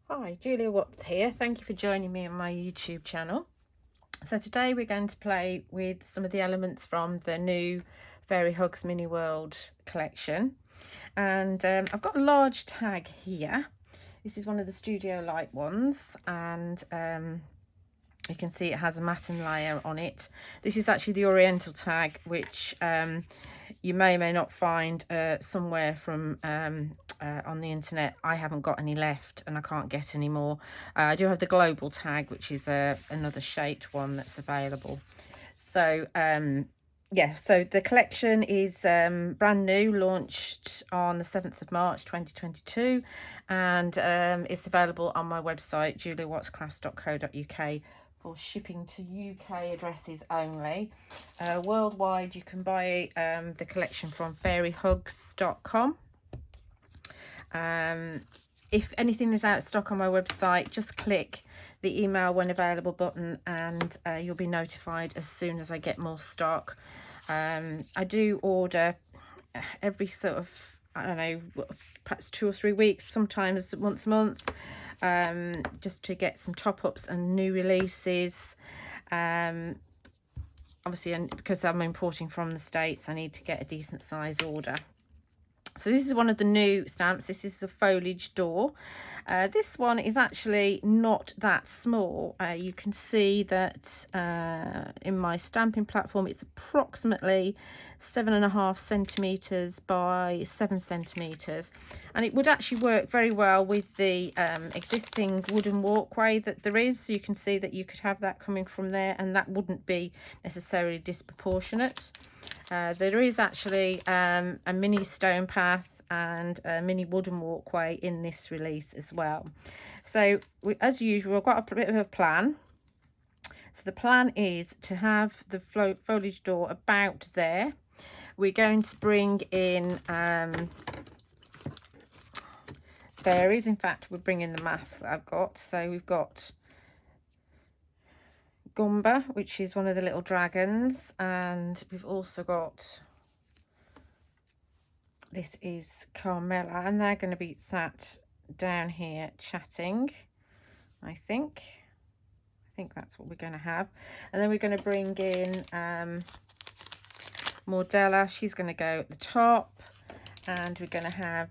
Hi, Julia Watts here. Thank you for joining me on my YouTube channel. So today we're going to play with some of the elements from the new Fairy Hugs Mini World collection. And I've got a large tag here. This is one of the Studio Light ones, and you can see it has a matten layer on it. This is actually the Oriental tag, which you may or may not find somewhere from on the internet. I haven't got any left and I can't get any more. I do have the global tag, which is another shaped one that's available. So yeah, so the collection is brand new, launched on the 7th of March 2022, and it's available on my website juliawattscrafts.co.uk for shipping to UK addresses only. Worldwide you can buy the collection from fairyhugs.com. If anything is out of stock on my website, just click the email when available button and you'll be notified as soon as I get more stock. I do order every sort of, I don't know, perhaps 2 or 3 weeks, sometimes once a month, just to get some top-ups and new releases. Obviously, and because I'm importing from the States, I need to get a decent size order. So this is one of the new stamps. This is a Foliage Door. This one is actually not that small. You can see that in my stamping platform, it's approximately 7.5 centimetres by 7 centimetres. And it would actually work very well with the existing wooden walkway that there is. So you can see that you could have that coming from there and that wouldn't be necessarily disproportionate. There is actually a mini stone path and a mini wooden walkway in this release as well. So as usual, I've got a bit of a plan. So the plan is to have the foliage door about there. We're going to bring in fairies. In fact, we're bringing the mask that I've got. So we've got Gumba, which is one of the little dragons, and we've also got, this is Carmela, and they're going to be sat down here chatting. I think that's what we're going to have. And then we're going to bring in Mordella. She's going to go at the top, and we're going to have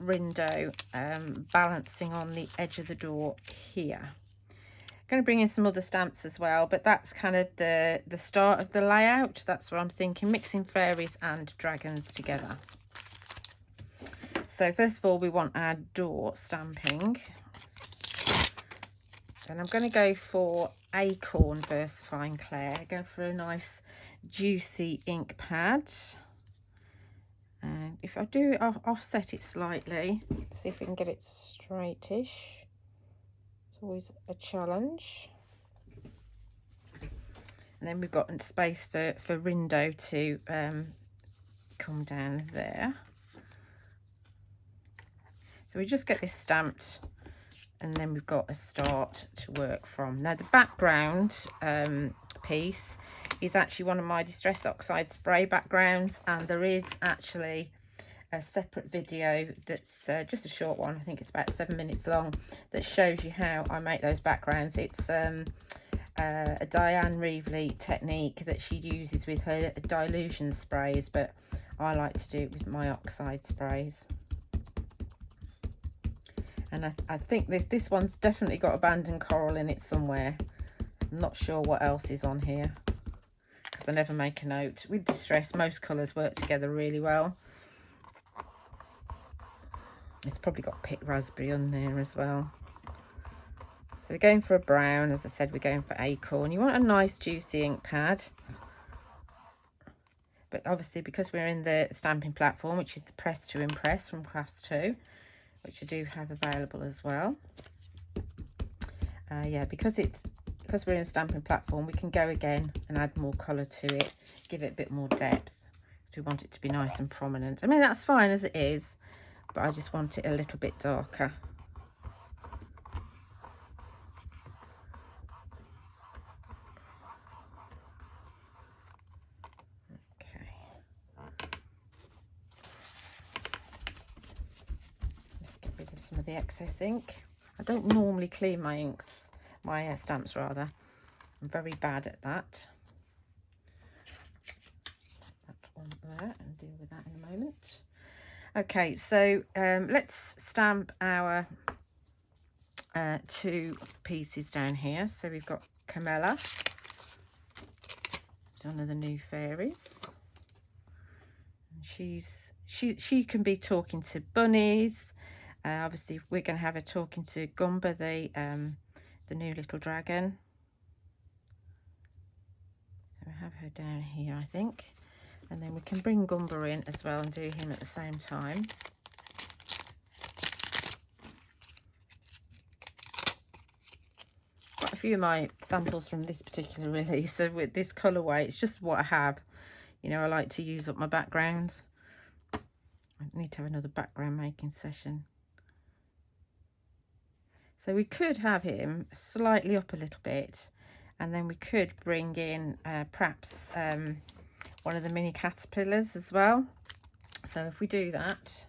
Rindo balancing on the edge of the door here. Going to bring in some other stamps as well, but that's kind of the start of the layout. That's what I'm thinking, mixing fairies and dragons together. So first of all, we want our door stamping, and I'm going to go for Acorn VersaFine Clay. Go for a nice juicy ink pad, and if I do, I'll offset it slightly, see if we can get it straightish. Always a challenge. And then we've got space for Rindo to come down there. So we just get this stamped, and then we've got a start to work from. Now the background piece is actually one of my Distress Oxide spray backgrounds, and there is actually a separate video that's just a short one. I think it's about 7 minutes long, that shows you how I make those backgrounds. It's a Diane Reevely technique that she uses with her dilution sprays, but I like to do it with my oxide sprays. And I think this one's definitely got abandoned coral in it somewhere. I'm not sure what else is on here because I never make a note. With Distress, most colours work together really well. It's probably got picked raspberry on there as well. So we're going for a brown. As I said, we're going for Acorn. You want a nice juicy ink pad. But obviously, because we're in the stamping platform, which is the Press to Impress from Crafts 2, which I do have available as well. Yeah, because we're in a stamping platform, we can go again and add more colour to it, give it a bit more depth. So we want it to be nice and prominent. I mean, that's fine as it is, but I just want it a little bit darker. Okay. Let's get rid of some of the excess ink. I don't normally clean my inks, my stamps rather. I'm very bad at that. That one there, and deal with that in a moment. Okay, so let's stamp our 2 pieces down here. So we've got Camilla, one of the new fairies. And she can be talking to bunnies. Obviously, we're going to have her talking to Gumba, the new little dragon. So we have her down here, I think. And then we can bring Gumba in as well and do him at the same time. Quite a few of my samples from this particular release are with this colourway. It's just what I have. You know, I like to use up my backgrounds. I need to have another background making session. So we could have him slightly up a little bit, and then we could bring in perhaps one of the mini caterpillars as well. So if we do that,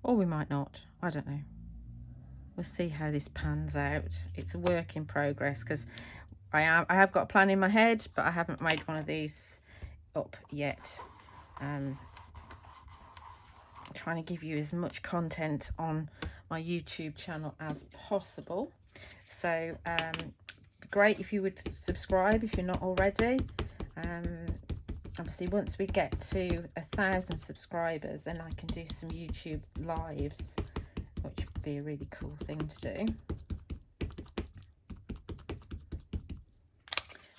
or we might not, I don't know. We'll see how this pans out. It's a work in progress because I have got a plan in my head, but I haven't made one of these up yet. Trying to give you as much content on my YouTube channel as possible. So great if you would subscribe if you're not already. Obviously once we get to 1,000 subscribers, then I can do some YouTube lives, which would be a really cool thing to do.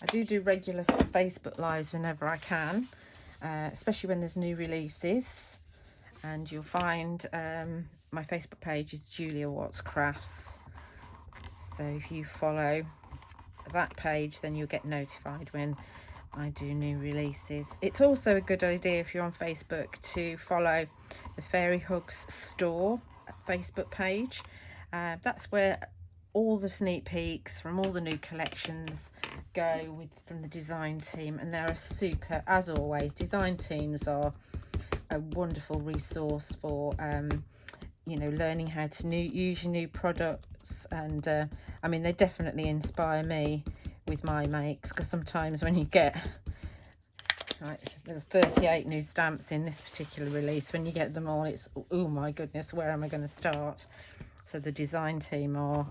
I do regular Facebook lives whenever I can, especially when there's new releases. And you'll find my Facebook page is Julia Watts Crafts. So if you follow that page, then you'll get notified when I do new releases. It's also a good idea if you're on Facebook to follow the Fairy Hugs store Facebook page. That's where all the sneak peeks from all the new collections go from the design team, and they're a super, as always, design teams are a wonderful resource for you know, learning how to use your new products. And I mean, they definitely inspire me with my makes, because sometimes when you get there's 38 new stamps in this particular release, when you get them all, it's oh my goodness, where am I going to start? So the design team are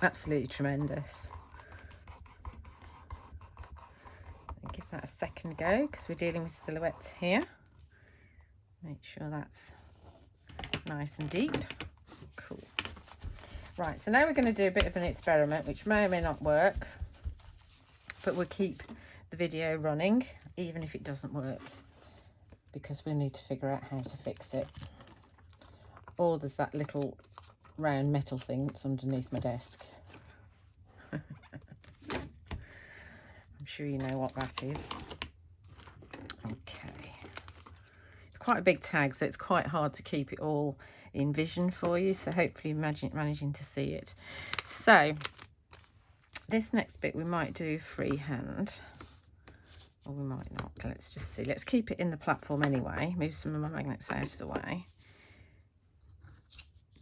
absolutely tremendous. I'll give that a second go because we're dealing with silhouettes here. Make sure that's nice and deep. Cool. Right, so now we're going to do a bit of an experiment, which may or may not work, but we'll keep the video running even if it doesn't work, because we need to figure out how to fix it. Or there's that little round metal thing that's underneath my desk. I'm sure you know what that is. Okay. Quite a big tag, so it's quite hard to keep it all in vision for you, so hopefully managing to see it. So this next bit we might do freehand, or we might not. Let's just see. Let's keep it in the platform anyway. Move some of my magnets out of the way.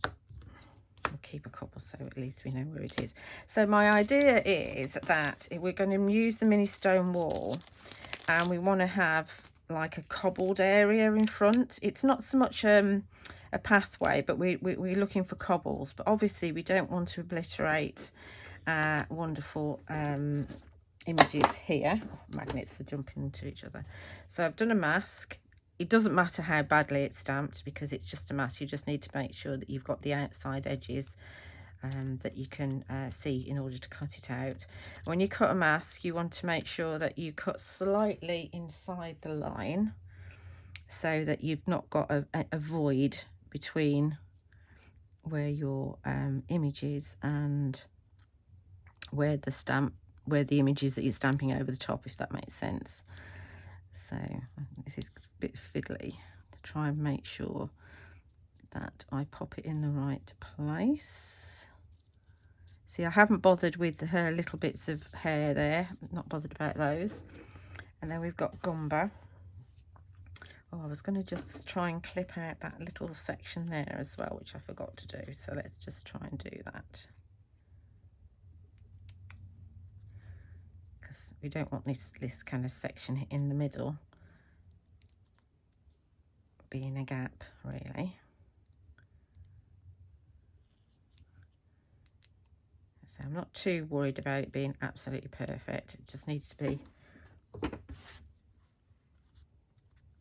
We'll keep a couple so at least we know where it is. So my idea is that we're going to use the mini stone wall, and we want to have like a cobbled area in front. It's not so much a pathway, but we're looking for cobbles, but obviously we don't want to obliterate wonderful images here. Magnets are jumping into each other. So I've done a mask. It doesn't matter how badly it's stamped because it's just a mask. You just need to make sure that you've got the outside edges that you can see in order to cut it out. When you cut a mask, you want to make sure that you cut slightly inside the line so that you've not got a void between where your image is and where the image is that you're stamping over the top, if that makes sense. So this is a bit fiddly to try and make sure that I pop it in the right place. See, I haven't bothered with her little bits of hair there, not bothered about those. And then we've got Gumba. Oh, I was going to just try and clip out that little section there as well, which I forgot to do. So let's just try and do that. Because we don't want this kind of section in the middle being a gap, really. So I'm not too worried about it being absolutely perfect. It just needs to be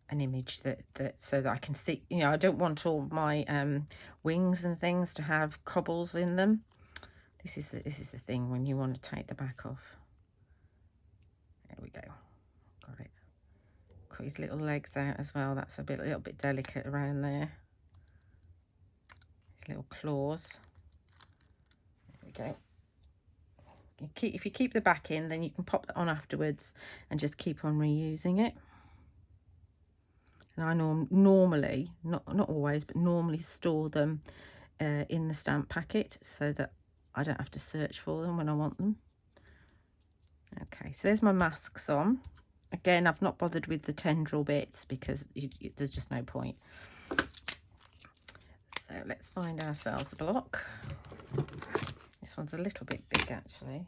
an image that so that I can see, you know, I don't want all my wings and things to have cobbles in them. This is the thing when you want to take the back off. There we go, got it. Cut his little legs out as well. That's a little bit delicate around there. His little claws. There we go. If you keep the back in, then you can pop that on afterwards and just keep on reusing it. And I normally, not always, but normally store them in the stamp packet so that I don't have to search for them when I want them. Okay, so there's my masks on. Again, I've not bothered with the tendril bits because there's just no point. So let's find ourselves a block. This one's a little bit big actually,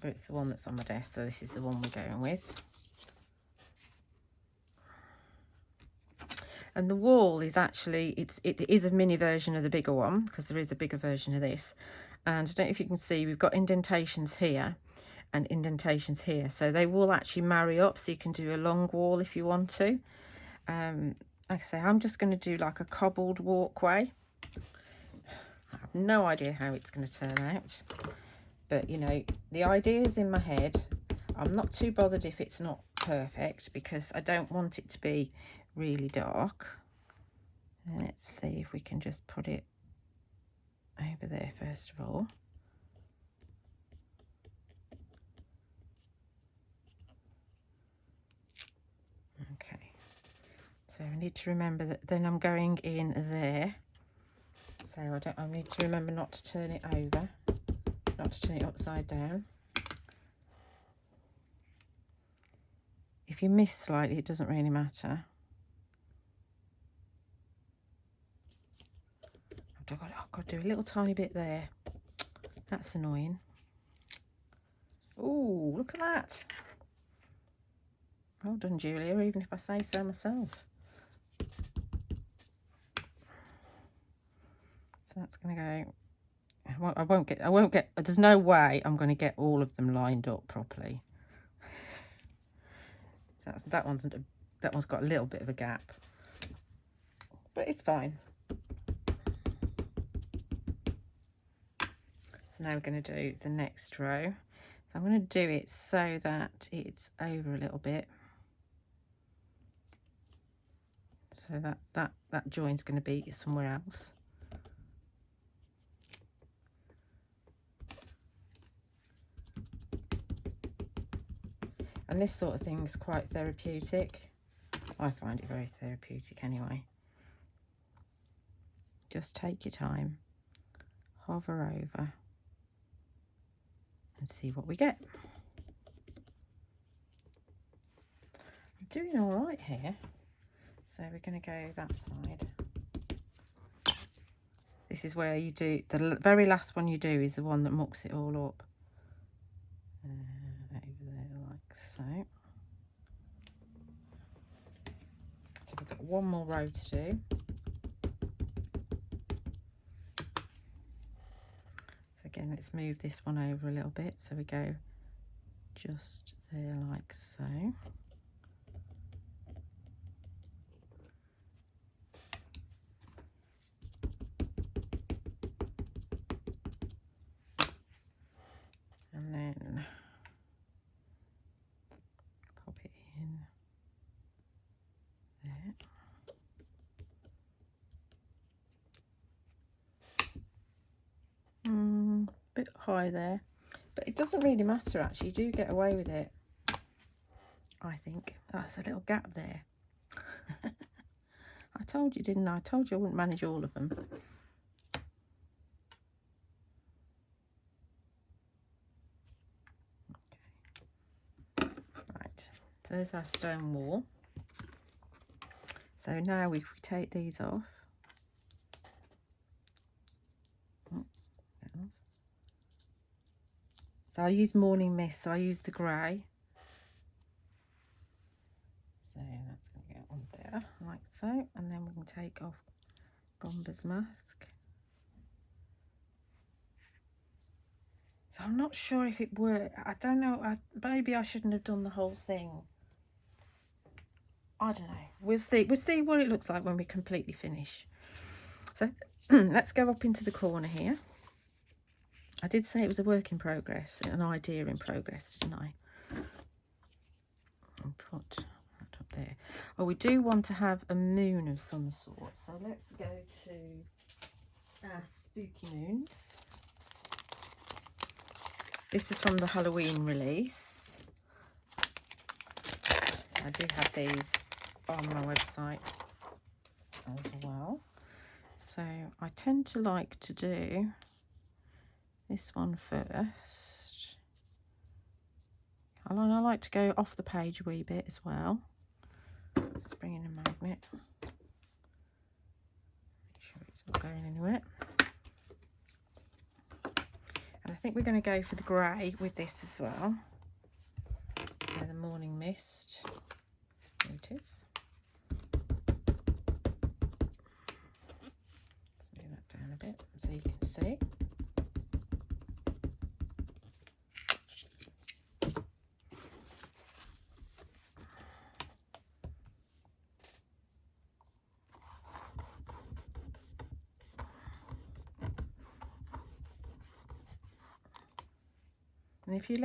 but it's the one that's on my desk, so this is the one we're going with. And the wall is actually, it is a mini version of the bigger one, because there is a bigger version of this. And I don't know if you can see, we've got indentations here and indentations here. So they will actually marry up, so you can do a long wall if you want to. Like I say, I'm just going to do like a cobbled walkway. I have no idea how it's going to turn out. But, you know, the idea is in my head. I'm not too bothered if it's not perfect, because I don't want it to be really dark. And let's see if we can just put it over there first of all. Okay, so I need to remember that then I'm going in there, so I need to remember not to turn it over, not to turn it upside down. If you miss slightly, it doesn't really matter. I've got to do a little tiny bit there. That's annoying. Oh, look at that. Well done, Julia, even if I say so myself. So that's going to go. I won't get, there's no way I'm going to get all of them lined up properly. That one's got a little bit of a gap, but it's fine. So now we're going to do the next row. So I'm going to do it so that it's over a little bit, so that join's going to be somewhere else. And this sort of thing is quite therapeutic. I find it very therapeutic anyway. Just take your time, hover over, and see what we get. I'm doing all right here. So we're going to go that side. This is where you do, the very last one you do is the one that mucks it all up. Over there like so. So we've got one more row to do. So again, let's move this one over a little bit. So we go just there like so. And then pop it in there. Bit high there, but it doesn't really matter actually. You do get away with it, I think. That's a little gap there. I told you, didn't I? I told you I wouldn't manage all of them. Okay. Right, so there's our stone wall. So now if we take these off, so I use Morning Mist, so I use the grey. So that's going to go on there, like so. And then we can take off Gomba's mask. So I'm not sure if it worked. I don't know. Maybe I shouldn't have done the whole thing. I don't know. We'll see. We'll see what it looks like when we completely finish. So let's go up into the corner here. I did say it was a work in progress, an idea in progress, didn't I? I'll put that up there. Oh, we do want to have a moon of some sort. So let's go to our spooky moons. This was from the Halloween release. I do have these on my website as well. So I tend to like to do this one first. I like to go off the page a wee bit as well. Let's bring in a magnet. Make sure it's not going anywhere. And I think we're going to go for the grey with this as well. So the Morning Mist. There it is. Let's move that down a bit so you can see. And if you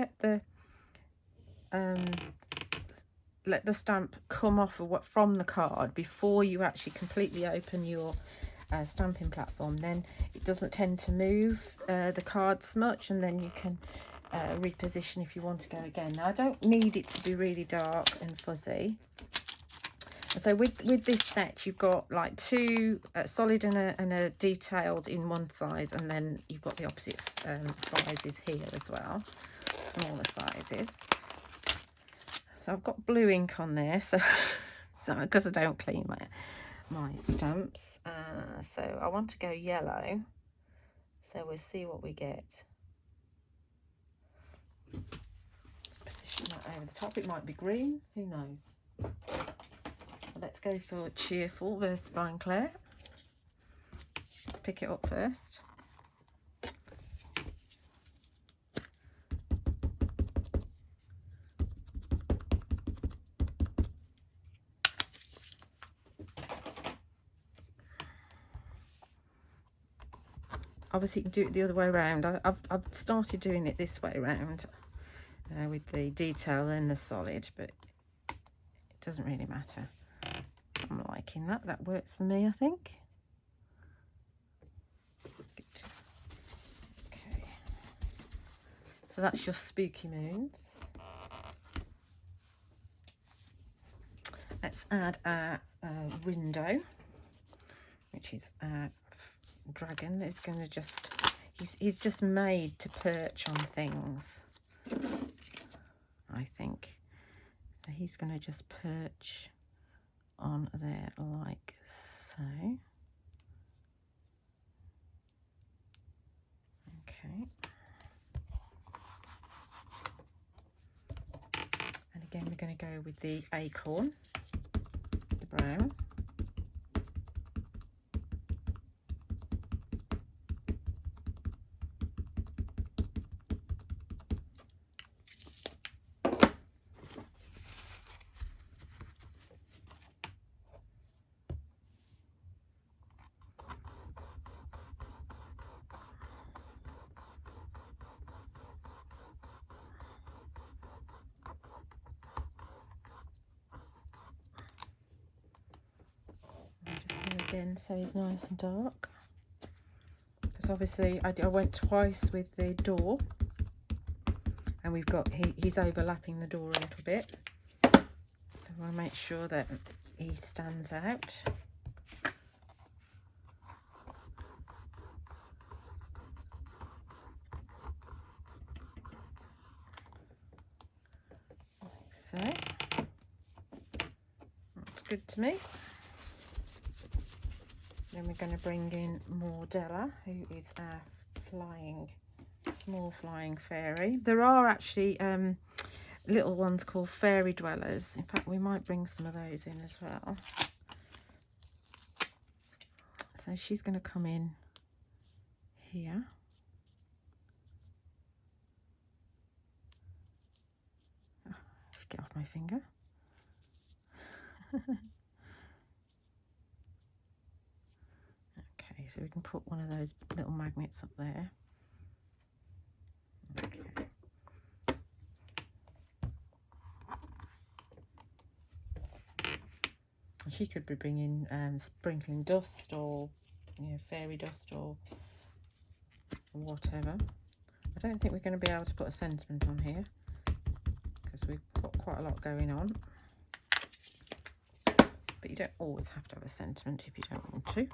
let the stamp come off of from the card before you actually completely open your stamping platform, then it doesn't tend to move the cards much, and then you can reposition if you want to go again. Now I don't need it to be really dark and fuzzy. So with this set, you've got like two solid and a detailed in one size, and then you've got the opposite sizes here as well, smaller sizes. So I've got blue ink on there, so because I don't clean my stamps. So I want to go yellow, so we'll see what we get. Position that over the top. It might be green, who knows. Let's go for Cheerful versus Fine Claire. Let's pick it up first. Obviously you can do it the other way around. I've started doing it this way around with the detail and the solid, but it doesn't really matter. I'm liking that. That works for me, I think. Good. Okay. So that's your spooky moons. Let's add our window, which is our dragon. It's going to just, he's just made to perch on things, I think. So he's going to just perch on there like so. Okay. And again, we're going to go with the acorn, the brown. Again, so he's nice and dark, because obviously I went twice with the door, and we've got he's overlapping the door a little bit, so I'll make sure that he stands out. Like so. That's good to me. Then we're going to bring in Mordella, who is our small flying fairy. There are actually little ones called fairy dwellers. In fact, we might bring some of those in as well. So she's going to come in here. Oh, get off my finger. Okay, so we can put one of those little magnets up there. Okay. She could be bringing sprinkling dust, or fairy dust, or whatever. I don't think we're going to be able to put a sentiment on here because we've got quite a lot going on. But you don't always have to have a sentiment if you don't want to.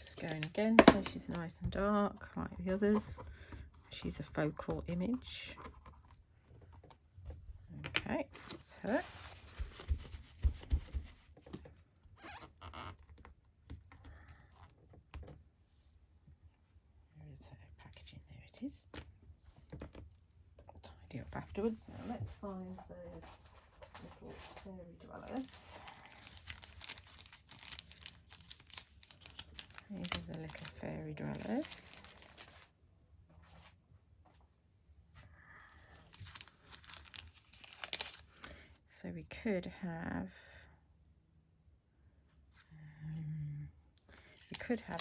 Just going again, so she's nice and dark like the others. She's a focal image. Okay, that's her. Tidy up afterwards. Now let's find those little fairy dwellers. These are the little fairy dwellers. So we could have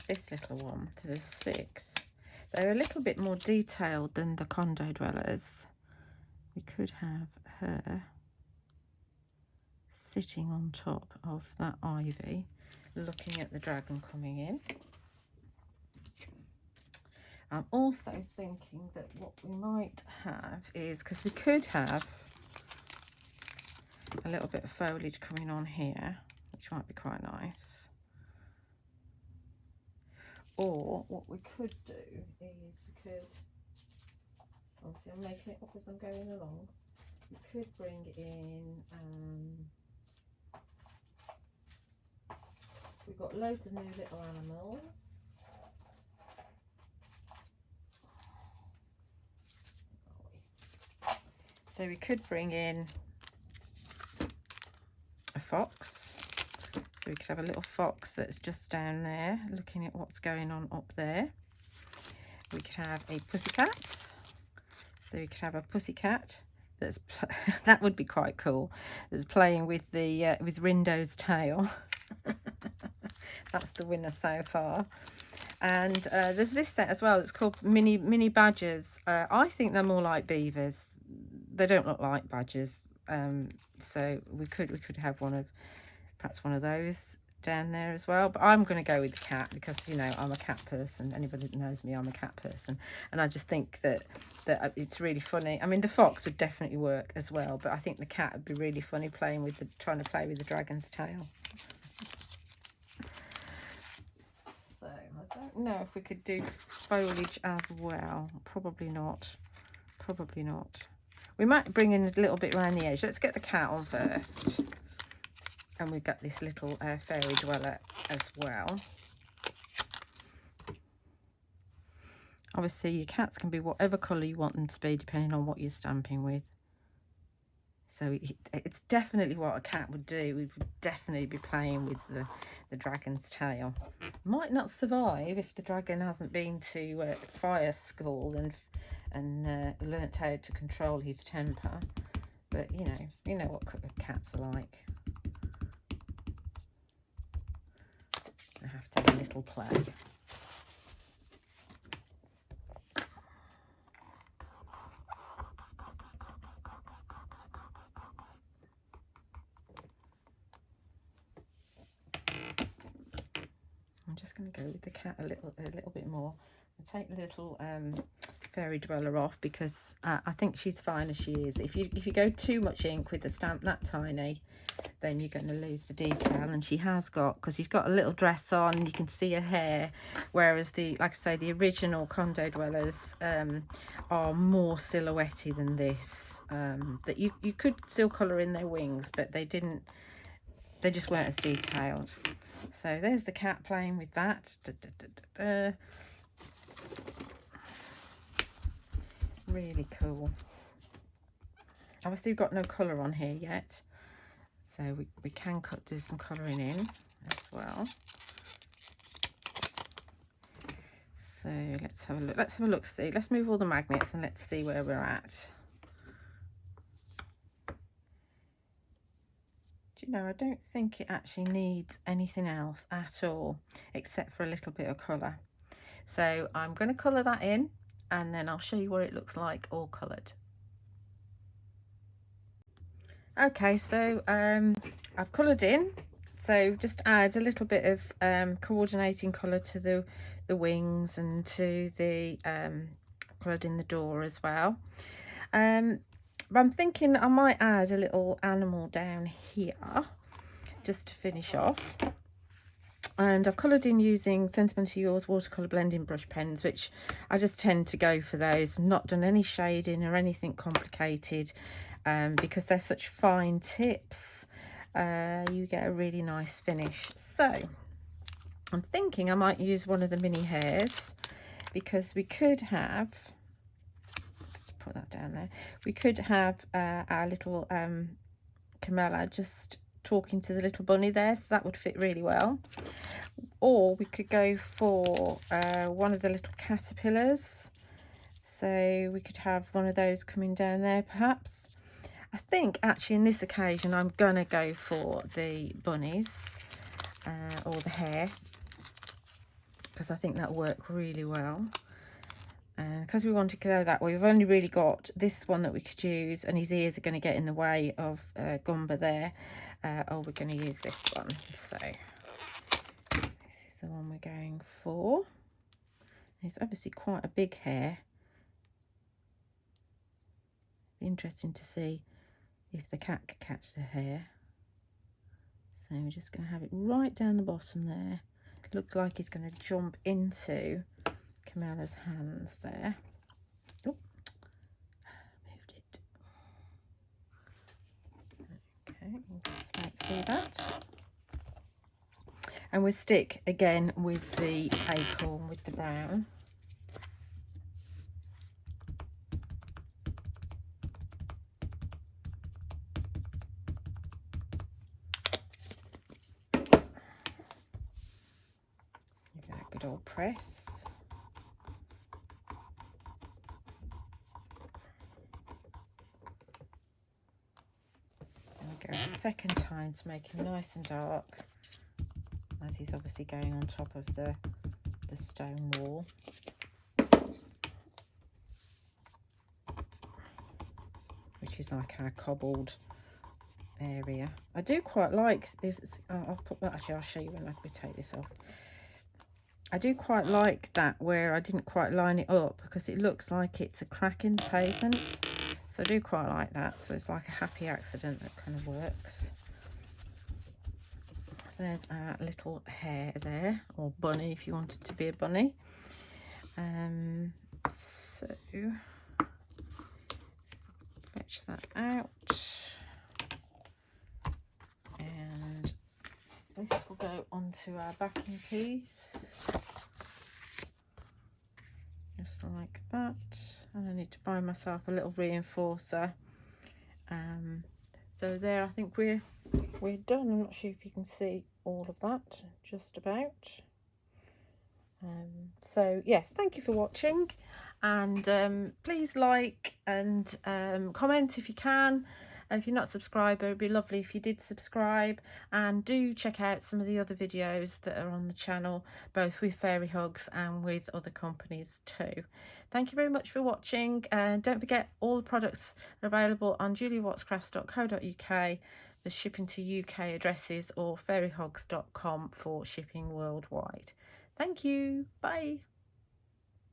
this little one. So there's 6. They're a little bit more detailed than the condo dwellers. We could have her sitting on top of that ivy, looking at the dragon coming in. I'm also thinking that what we might have is, because we could have a little bit of foliage coming on here, which might be quite nice. Or what we could do is obviously I'm making it up as I'm going along. We could bring in, we've got loads of new little animals. So we could bring in a fox. So we could have a little fox that's just down there looking at what's going on up there. We could have a pussycat. So we could have a pussycat that's that would be quite cool. That's playing with the with Rindo's tail. That's the winner so far. And there's this set as well. It's called mini badgers. I think they're more like beavers. They don't look like badgers. So we could have perhaps one of those down there as well, but I'm going to go with the cat because I'm a cat person. Anybody that knows me, I'm a cat person, and I just think that it's really funny. I mean, the fox would definitely work as well, but I think the cat would be really funny trying to play with the dragon's tail. So I don't know if we could do foliage as well. Probably not. We might bring in a little bit around the edge. Let's get the cat on first. And we've got this little fairy dweller as well. Obviously, your cats can be whatever colour you want them to be, depending on what you're stamping with. So it's definitely what a cat would do. We would definitely be playing with the dragon's tail. Might not survive if the dragon hasn't been to fire school and learnt how to control his temper. But you know what cats are like. I have to have a little play. I'm just going to go with the cat a little bit more. I'll take the little Fairy Dweller off, because I think she's fine as she is. If you go too much ink with the stamp that tiny, then you're going to lose the detail. And she has got, because she's got a little dress on and you can see her hair, whereas the, like I say, the original Condo Dwellers are more silhouette-y than this. That you could still colour in their wings, but they just weren't as detailed. So there's the cat playing with that. Really cool. Obviously we've got no colour on here yet, so we can do some colouring in as well. So let's have a look. Let's have a look. See, let's move all the magnets and let's see where we're at. Do you know, I don't think it actually needs anything else at all except for a little bit of colour. So I'm going to colour that in, and then I'll show you what it looks like all coloured. Okay, so I've coloured in, so just add a little bit of coordinating colour to the wings and to the coloured in the door as well. But I'm thinking I might add a little animal down here just to finish off. And I've coloured in using Sentimental Yours watercolour blending brush pens, which I just tend to go for those. Not done any shading or anything complicated, because they're such fine tips. You get a really nice finish. So I'm thinking I might use one of the mini hairs, because we could have, let's put that down there, we could have our little Camilla just talking to the little bunny there, so that would fit really well. Or we could go for one of the little caterpillars, so we could have one of those coming down there perhaps. I think actually in this occasion I'm gonna go for the bunnies or the hair, because I think that'll work really well. Because we want to go that way, we've only really got this one that we could use, and his ears are going to get in the way of Gumba there. Or we're going to use this one. So this is the one we're going for. It's obviously quite a big hair. Be interesting to see if the cat could catch the hair. So we're just going to have it right down the bottom there. It looks like he's going to jump into Camilla's hands there. Oh, moved it. Okay, you just might see that. And we'll stick again with the acorn with the brown. Give that a good old press. Go a second time to make him nice and dark, as he's obviously going on top of the stone wall. Which is like our cobbled area. I do quite like this. I'll put that, actually I'll show you when we take this off. I do quite like that where I didn't quite line it up, because it looks like it's a crack in the pavement. So I do quite like that. So it's like a happy accident that kind of works. So there's our little hare there, or bunny if you want it to be a bunny. So fetch that out. And this will go onto our backing piece. Just like that. And I need to buy myself a little reinforcer. So there, I think we're done. I'm not sure if you can see all of that, just about. So yes, thank you for watching, and please like and comment if you can. If you're not subscribed, it would be lovely if you did subscribe, and do check out some of the other videos that are on the channel, both with Fairy Hugs and with other companies too. Thank you very much for watching, and don't forget all the products are available on juliewattscrafts.co.uk for shipping to UK addresses, or fairyhugs.com for shipping worldwide. Thank you. Bye.